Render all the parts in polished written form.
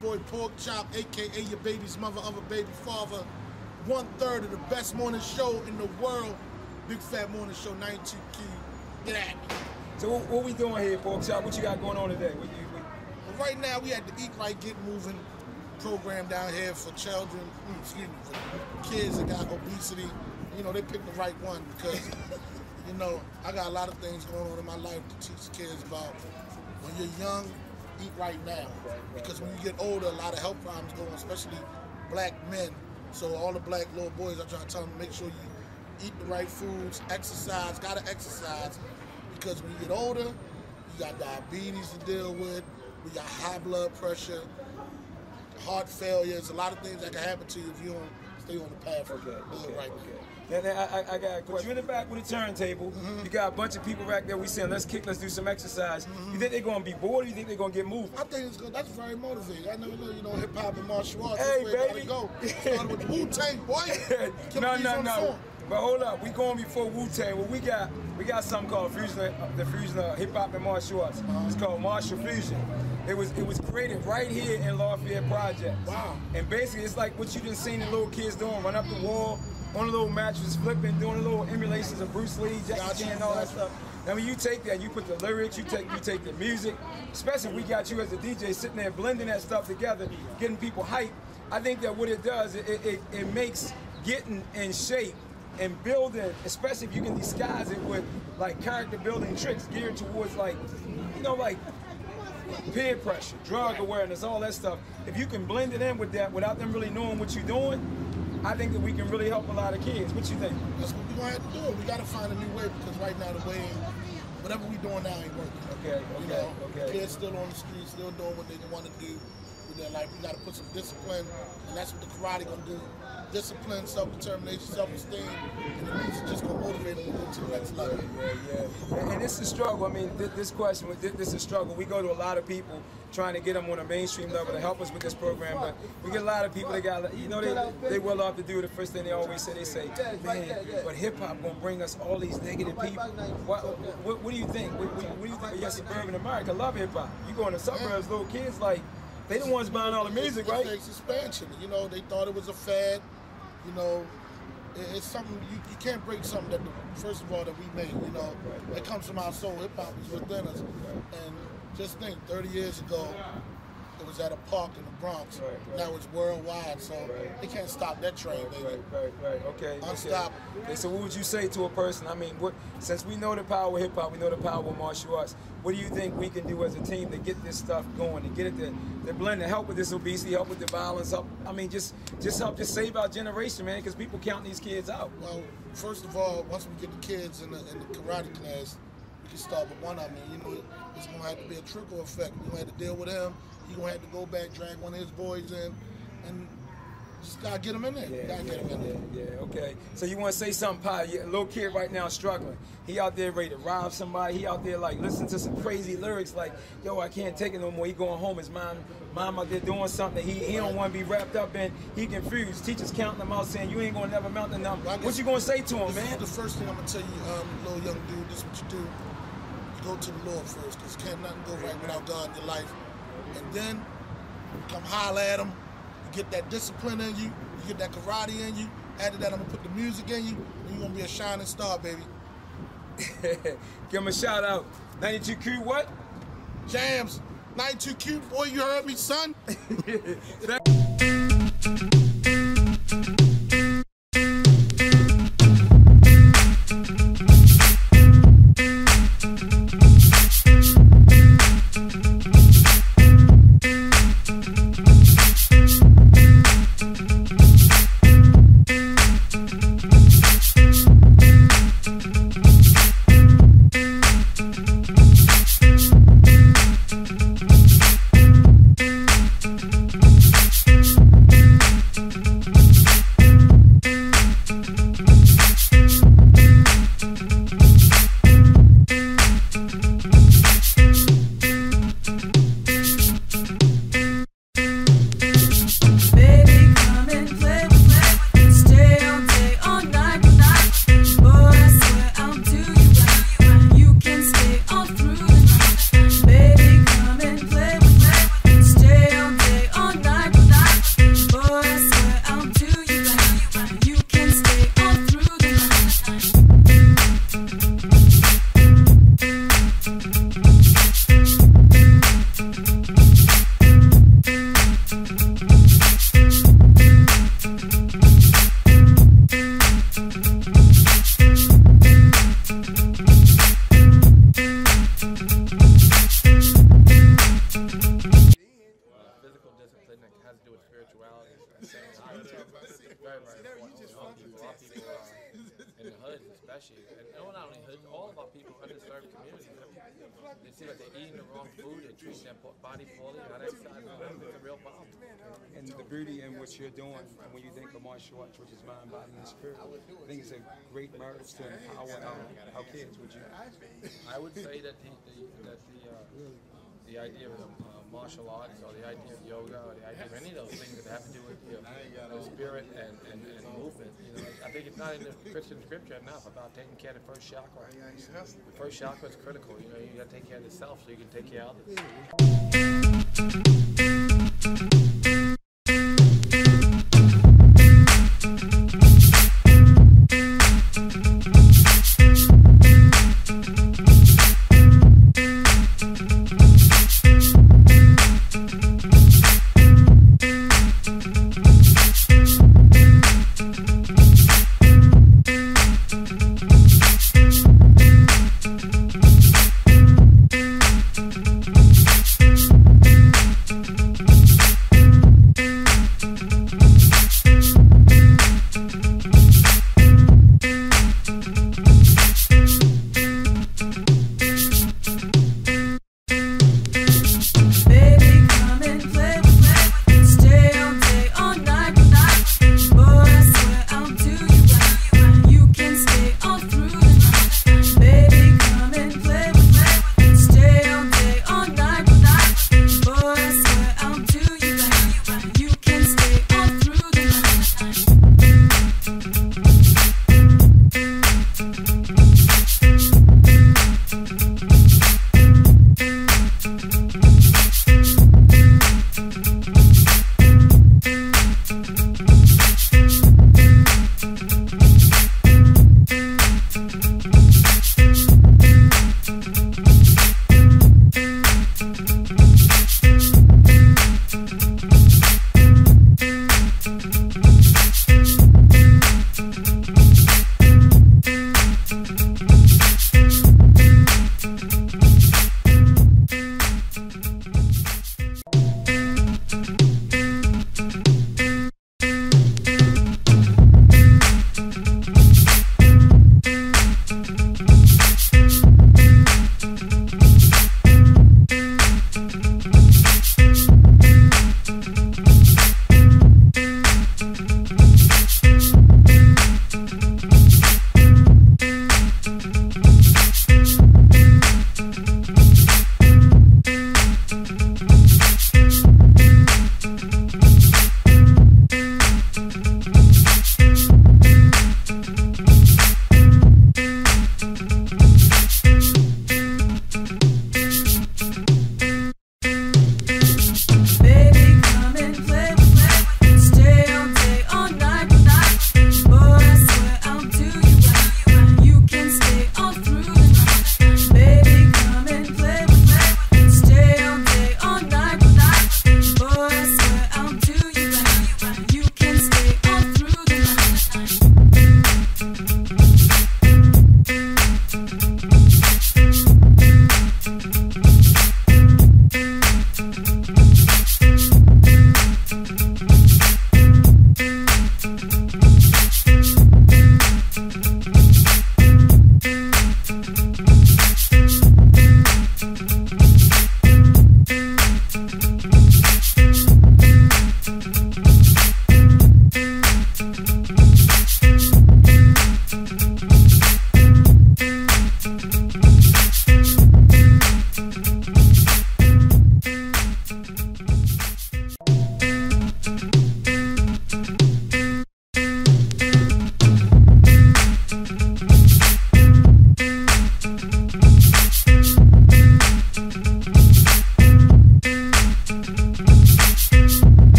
Boy Pork Chop, aka your baby's mother of a baby father. 1/3 of the best morning show in the world. Big Fat Morning Show, 92 Key. Get at me. So what we doing here, Pork Chop? What you got going on today? Well, right now we had the Eat Right, Get Moving program down here for children, for kids that got obesity. You know, they picked the right one because, you know, I got a lot of things going on in my life to teach kids about when you're young, eat right now. Because when you get older, a lot of health problems go on, especially black men. So all the black little boys, I try to tell them, make sure you eat the right foods, exercise, gotta exercise. Because when you get older, you got diabetes to deal with, we got high blood pressure, heart failures, a lot of things that can happen to you if you don't stay on the path of right now. And then I got a question. You're in the back with a turntable. You got a bunch of people back there. We saying, let's do some exercise. You think they're going to be bored or you think they're going to get moving? I think it's good. That's very motivating. I never knew, you know, hip hop and martial arts. Hey, baby. Go. Started with Wu-Tang, boy. No. But hold up, we going before Wu-Tang. Well, we got something called the fusion of hip hop and martial arts. It's called Martial Fusion. It was created right here in Lafayette Project. Wow. And basically, it's like what you just seen the little kids doing: run up the wall on a little mattress, flipping, doing a little emulations of Bruce Lee, Jackie Chan, and all that stuff. Now, when you take that, you put the lyrics, you take the music. Especially if we got you as a DJ sitting there blending that stuff together, getting people hyped. I think that what it does, it makes getting in shape and building, especially if you can disguise it with like character building tricks geared towards like, you know, like peer pressure, drug awareness, all that stuff. If you can blend it in with that without them really knowing what you're doing, I think that we can really help a lot of kids. What you think? That's what we're going to have to do. We got to find a new way because right now the way, whatever we're doing now ain't working. Okay. Kids still on the streets, still doing what they want to do with their life. We got to put some discipline, and that's what the karate going to do. Discipline, self-determination, self-esteem, and it means it's just going to motivate them to go to the next level. Yeah. And it's a struggle. I mean, this question, this is a struggle. We go to a lot of people trying to get them on a mainstream level to help us with this program, but we get a lot of people that got, you know, they well off to do the first thing they always say. They say, man, but hip-hop going to bring us all these negative people. What do you think? What do you think of your suburban America? Love hip-hop. You go in the suburbs, little kids, like, they the ones buying all the music, right? It's expansion. You know, they thought it was a fad. You know, it's something, you can't break something that, first of all, that we made, you know. It comes from our soul. Hip-hop is within us. And just think, 30 years ago, it was at a park in the Bronx. Now it's worldwide, so they can't stop that train, baby. Right. Okay. Unstoppable. Okay, so what would you say to a person? I mean, since we know the power of hip-hop, we know the power of martial arts, what do you think we can do as a team to get this stuff going, to get it to blend, to help with this obesity, help with the violence, help, I mean, just help save our generation, man, because people count these kids out. Well, first of all, once we get the kids in the karate class, we can start with one of them. You know, it's going to have to be a trickle effect. We're going to have to deal with him. He's going to have to go back, drag one of his boys in, and just got to get him in there. Yeah, okay. So you want to say something, Pa? A little kid right now struggling. He out there ready to rob somebody. He out there like listening to some crazy lyrics like, yo, I can't take it no more. He going home. His mom out there doing something that he don't want to be wrapped up in. He confused. Teachers counting him out saying, you ain't going to never mount the number. What you going to say to him, man? The first thing I'm going to tell you, little young dude, this is what you do. You go to the Lord first, because can't nothing go right without God in your life. And then come holler at him. You get that discipline in you. You get that karate in you. After that, I'm going to put the music in you. And you're going to be a shining star, baby. Give him a shout out. 92Q what? Jams. 92Q, boy, you heard me, son. and it has to do with spirituality. Very, very important. A lot of people in the hood, especially, and not only hoods, all of our people, underserved communities. They see like they're eating the wrong food, they're treating their body poorly, not exercising. It's a real problem. And the beauty in what you're doing, and when you think of martial arts, which is mind, body, and spirit, I think it's a great marriage to empower our kids. Would you? I would say that the idea of martial arts, or the idea of yoga, or the idea of any of those things that have to do with spirit and movement. You know, I think it's not in the Christian scripture enough about taking care of the first chakra. The first chakra is critical. You know, you got to take care of yourself so you can take care of others.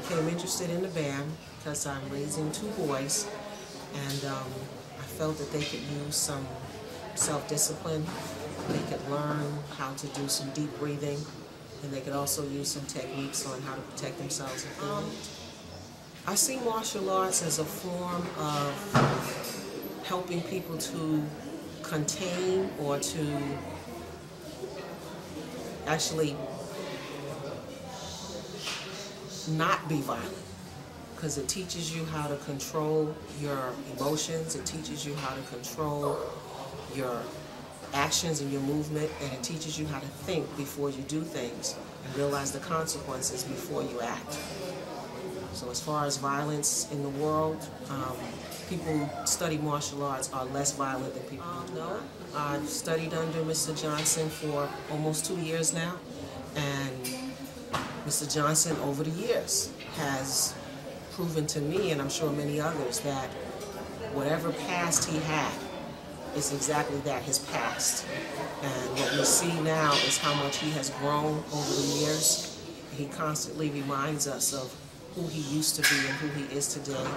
became interested in the band because I'm raising 2 boys, and I felt that they could use some self-discipline. They could learn how to do some deep breathing, and they could also use some techniques on how to protect themselves. I see martial arts as a form of helping people to contain or to actually not be violent, because it teaches you how to control your emotions, it teaches you how to control your actions and your movement, and it teaches you how to think before you do things and realize the consequences before you act. So as far as violence in the world, people who study martial arts are less violent than people who do not. I've studied under Mr. Johnson for almost 2 years now, and Mr. Johnson over the years has proven to me, and I'm sure many others, that whatever past he had is exactly that, his past. And what we see now is how much he has grown over the years. He constantly reminds us of who he used to be and who he is today.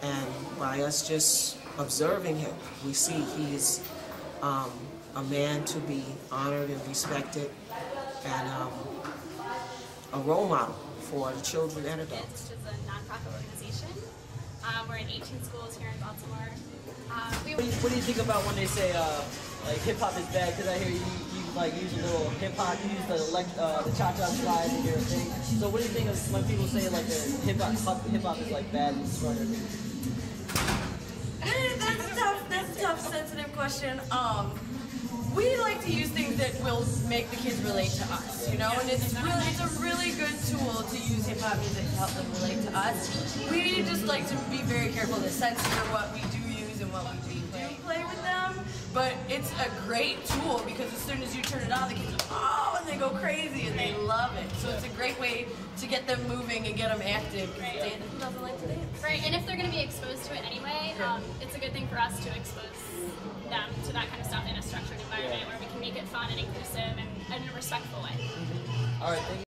And by us just observing him, we see he's a man to be honored and respected, and a role model for the children and adults. Which is a nonprofit organization. We're in 18 schools here in Baltimore. What do you think about when they say like hip hop is bad? Because I hear you like use a little hip hop, you use the cha-cha slide in your thing. So what do you think of when people say like hip hop is like bad and destroying? That's a tough, sensitive question. We like to use things that will make the kids relate to us, you know, and it's a really good tool to use hip hop music to help them relate to us. We just like to be very careful to censor what we do use and what we do play with them, but it's a great tool because as soon as you turn it on, the kids go, oh, and they go crazy and they love it. So it's a great way to get them moving and get them active. Right. Who doesn't like to dance? Right, and if they're going to be exposed to it anyway, it's a good thing for us to expose them to that kind of stuff in a structured environment where we can make it fun and inclusive and in a respectful way. All right, thank you.